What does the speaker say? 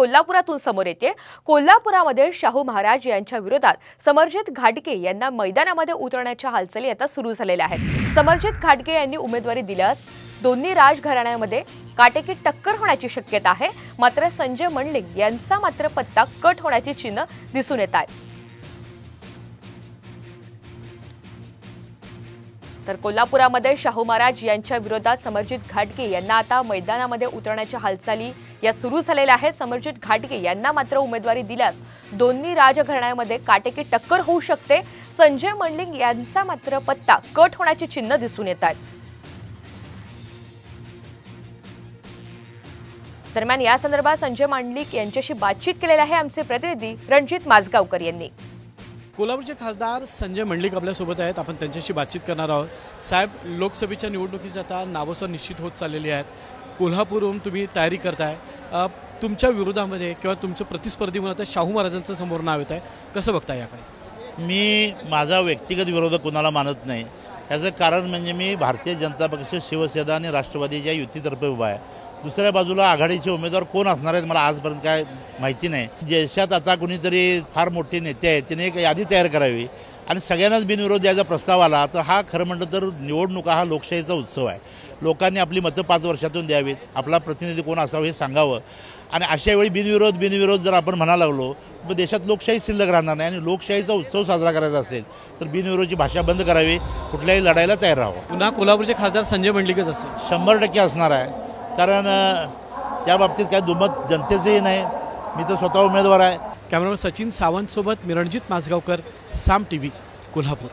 कोल्हापुरातून समोर येते। कोल्हापुरामध्ये शाहू महाराज यांच्या विरोधात समरजित घाटगे यांना मैदानामध्ये उतरण्याच्या हालचाली आता सुरू झालेल्या आहेत। समरजित घाटगे यांनी उमेदवारी दिल्यास दोन्ही राजघराण्यामध्ये काटेकी टक्कर होण्याची शक्यता आहे। मात्र संजय मंडलिक यांचा मात्र पत्ता कट होण्याची चिन्ह दिसून येत आहेत। तर कोल्हापुरामध्ये शाहू महाराज यांच्या विरोधात समरजित घाटगे यांना आता मैदानामध्ये उतरण्याच्या हालचाली या सुरू झालेल्या आहेत। समरजित घाटगे यांना मात्र उमेदवारी दिल्यास दोन्ही राजघराण्यामध्ये काटेकी टक्कर होऊ शकते। संजय मंडलिक यांचा मात्र पत्ता कट होण्याची चिन्ह दिसून येत आहेत। दरम्यान या संदर्भात संजय मंडलिक यांच्याशी बातचीत केलेली आहे आमचे प्रतिनिधी रणजित माजगावकर यांनी। कोल्हापूरचे खासदार संजय मंडलिक आपल्यासोबत आहेत, आपण त्यांच्याशी बातचीत करणार आहोत। साहेब, लोकसभेच्या निवडणुकीची आता नावं निश्चित होत चाललेली आहेत। कोल्हापूरहून तुम्ही तयारी करताय, तुमच्या विरोधामध्ये किंवा तुमचं प्रतिस्पर्धी म्हणून आता शाहू महाराजांचं समोर नाव येत आहे, कसं बघताय याकडे? मी माझा व्यक्तिगत विरोध कोणाला मानत नाही। याचं कारण म्हणजे मी भारतीय जनता पक्ष, शिवसेना आणि राष्ट्रवादीच्या युतीतर्फे उभा आहे। दुसऱ्या बाजूला आघाडीचे उमेदवार कोण असणार आहेत मला आजपर्यंत काय माहिती नाही। देशात आता कुणीतरी फार मोठे नेते आहेत, तिने एक यादी तयार करावी आणि सगळ्यांनाच बिनविरोध द्यायचा प्रस्ताव आला तर हा खरं म्हटलं तर निवडणुका हा लोकशाहीचा उत्सव आहे। लोकांनी आपली मतं 5 वर्षातून द्यावीत, आपला प्रतिनिधी कोण असावं हे सांगावं आणि अशा वेळी बिनविरोध जर आपण म्हणायला लागलो तर देशात लोकशाही शिल्लक राहणार नाही आणि लोकशाहीचा उत्सव साजरा करायचा असेल तर बिनविरोधची भाषा बंद करावी, कुठल्याही लढायला तयार राहावं। पुन्हा कोल्हापूरचे खासदार संजय मंडलिकच असेल? 100% असणार आहे, कारण त्या बाबतीत काय दुमत जनतेचंही नाही, मी तर स्वतः उमेदवार आहे। कॅमेरामन सचिन सावंत सोबत मी रणजित माजगावकर, साम टीव्ही, कोल्हापूर।